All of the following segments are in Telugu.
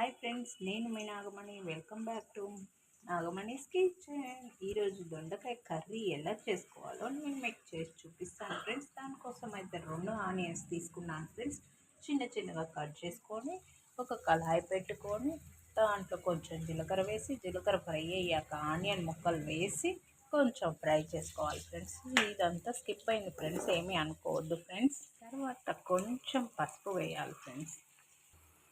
హాయ్ ఫ్రెండ్స్, నేను మీ Nagamani. Welcome back to Nagamani's kitchen. ఈరోజు దొండకాయ కర్రీ ఎలా చేసుకోవాలో నేను మీకు చేసి చూపిస్తాను ఫ్రెండ్స్. దానికోసం అయితే 2 ఆనియన్స్ తీసుకున్నాను ఫ్రెండ్స్. చిన్న చిన్నగా కట్ చేసుకొని ఒక కళాయి పెట్టుకొని దాంట్లో కొంచెం జీలకర్ర వేసి, జీలకర్ర ఫ్రై అయ్యాక ఆనియన్ ముక్కలు వేసి కొంచెం ఫ్రై చేసుకోవాలి ఫ్రెండ్స్. ఇదంతా స్కిప్ అయింది ఫ్రెండ్స్, ఏమీ అనుకోవద్దు ఫ్రెండ్స్. తర్వాత కొంచెం పసుపు వేయాలి ఫ్రెండ్స్.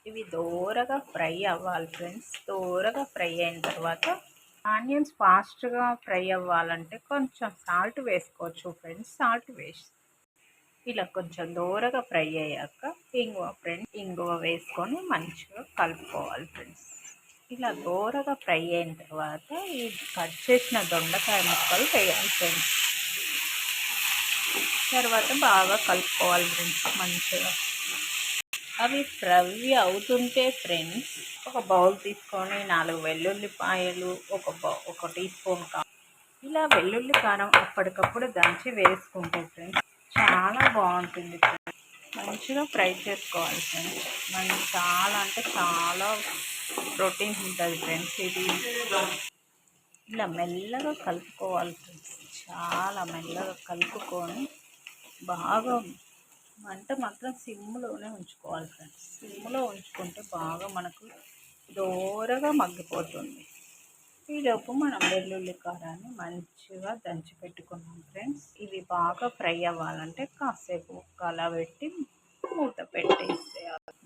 ఇవి దోరగా ఫ్రై అవ్వాలి ఫ్రెండ్స్. దోరగా ఫ్రై అయిన తర్వాత ఆనియన్స్ ఫాస్ట్గా ఫ్రై అవ్వాలంటే కొంచెం సాల్ట్ వేసుకోవచ్చు ఫ్రెండ్స్. సాల్ట్ వేసి ఇలా కొంచెం దోరగా ఫ్రై అయ్యాక ఇంగువ వేసుకొని మంచిగా కలుపుకోవాలి ఫ్రెండ్స్. ఇలా దోరగా ఫ్రై అయిన తర్వాత ఈ కట్ చేసిన దొండకాయ ముక్కలు వేయాలి ఫ్రెండ్స్. తర్వాత బాగా కలుపుకోవాలి ఫ్రెండ్స్ మంచిగా. అవి ఫ్రై అవుతుంటే ఫ్రెండ్స్ ఒక బౌల్ తీసుకొని 4 వెల్లుల్లిపాయలు, ఒక టీ స్పూన్ ఇలా వెల్లుల్లి కారం అప్పటికప్పుడు దంచి వేసుకుంటే ఫ్రెండ్స్ చాలా బాగుంటుంది ఫ్రెండ్స్. మంచిగా ఫ్రై చేసుకోవాలి ఫ్రెండ్స్. చాలా అంటే చాలా ప్రోటీన్ ఉంటుంది ఫ్రెండ్స్. ఇది ఇలా మెల్లగా కలుపుకోవాలి ఫ్రెండ్స్. చాలా మెల్లగా కలుపుకొని బాగా మంట మాత్రం సిమ్లోనే ఉంచుకోవాలి ఫ్రెండ్స్. సిమ్లో ఉంచుకుంటే బాగా మనకు దోరగా మగ్గిపోతుంది. ఈలోపు మనం వెల్లుల్లి కారాన్ని మంచిగా దంచి పెట్టుకున్నాం ఫ్రెండ్స్. ఇవి బాగా ఫ్రై అవ్వాలంటే కాసేపు కలబెట్టి మూత పెట్టేసేయాలి.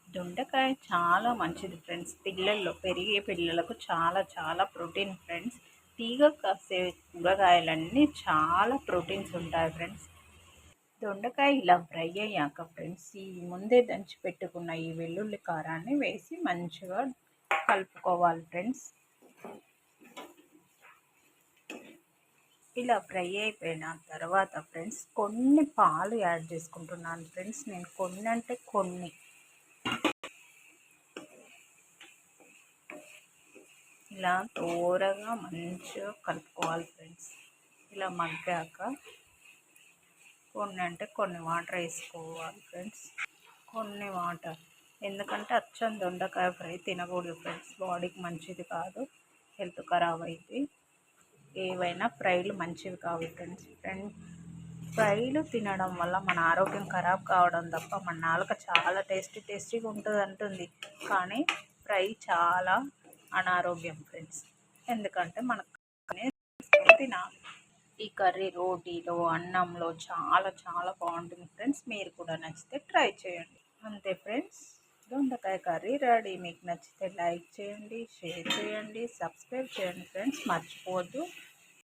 దొండకాయ చాలా మంచిది ఫ్రెండ్స్. పెరిగే పిల్లలకు చాలా చాలా ప్రోటీన్ ఫ్రెండ్స్. తీగ కాసే కూరగాయలన్నీ చాలా ప్రోటీన్స్ ఉంటాయి ఫ్రెండ్స్. దొండకాయ ఇలా ఫ్రై అయ్యాక ఫ్రెండ్స్ ఈ ముందే దంచి పెట్టుకున్న ఈ వెల్లుల్లి కారాన్ని వేసి మంచిగా కలుపుకోవాలి ఫ్రెండ్స్. ఇలా ఫ్రై అయిపోయిన తర్వాత ఫ్రెండ్స్ కొన్ని పాలు యాడ్ చేసుకుంటున్నాను ఫ్రెండ్స్. నేను కొన్ని అంటే కొన్ని. ఇలా దూరగా మంచిగా కలుపుకోవాలి ఫ్రెండ్స్. ఇలా మగ్గాక కొన్ని అంటే కొన్ని వాటర్ వేసుకోవాలి ఫ్రెండ్స్. కొన్ని వాటర్, ఎందుకంటే అచ్చం దొండకాయ ఫ్రై తినకూడదు ఫ్రెండ్స్. బాడీకి మంచిది కాదు, హెల్త్ ఖరాబ్ అయితే. ఏవైనా ఫ్రైలు మంచివి కావు ఫ్రెండ్స్. ఫ్రైలు తినడం వల్ల మన ఆరోగ్యం ఖరాబ్ కావడం తప్ప మన నాలుక చాలా టేస్టీగా ఉంటుంది అంటుంది. కానీ ఫ్రై చాలా అనారోగ్యం ఫ్రెండ్స్. ఎందుకంటే మనకు తినాలి. ఈ కర్రీ రోటీలో, అన్నంలో చాలా చాలా బాగుంటుంది ఫ్రెండ్స్. మీరు కూడా నచ్చితే ట్రై చేయండి. అంతే ఫ్రెండ్స్, దొండకాయ కర్రీ రెడీ. మీకు నచ్చితే లైక్ చేయండి, షేర్ చేయండి, సబ్స్క్రైబ్ చేయండి ఫ్రెండ్స్. మర్చిపోవద్దు.